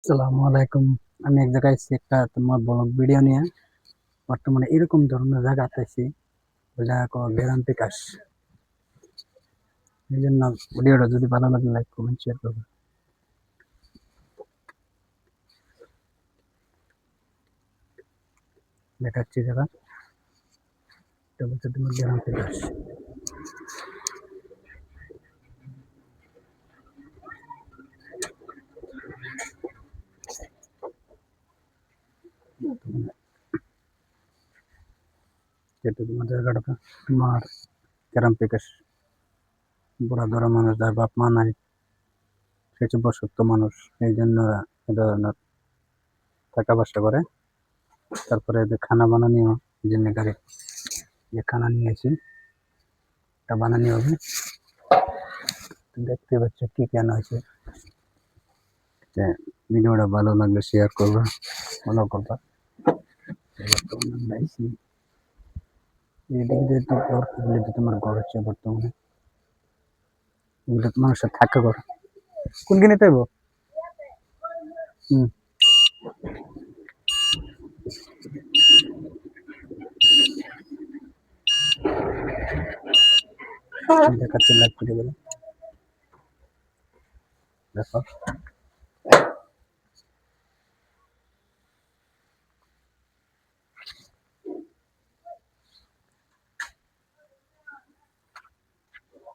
আসসালামু আলাইকুম। আমি এক জায়গায় আইছি একটা তোমার ব্লগ ভিডিও নিয়ে। বর্তমানে এরকম ধরনের জায়গাতে আইছি, ওই জায়গা গ্রাম বিকাশ। এই জন্য ভিডিওটা যদি ভালো লাগে লাইক কমেন্ট শেয়ার করবেন। দেখাচ্ছি জায়গা, এটা হচ্ছে তোমার গ্রাম বিকাশ। এটা তোমার জায়গাটা তোমার গ্রাম বিকাশ। বুড়া ধরা মানুষ, যার বাপ মা নাই, সে হচ্ছে বয়স্ক মানুষ, এই জন্য এ ধরনের টাকা পয়সা করে। তারপরে এদের খানা বানানিও, এই জন্য গাড়ি যে খানা নিয়ে আসি, এটা বানানি হবে। দেখতে পাচ্ছ কি কেন হয়েছে। ভিডিওটা ভালো লাগলে শেয়ার করবা, ফলো করবা। বর্তমানে আমরা আইছি এদিক দিয়ে, তো এগুলো তো তোমার ঘর হচ্ছে বর্তমানে, এগুলো তো মানুষের থাকা ঘর। কোন কিনে পাইব? হম, দেখাচ্ছি লাইভ করে গেলে দেখো।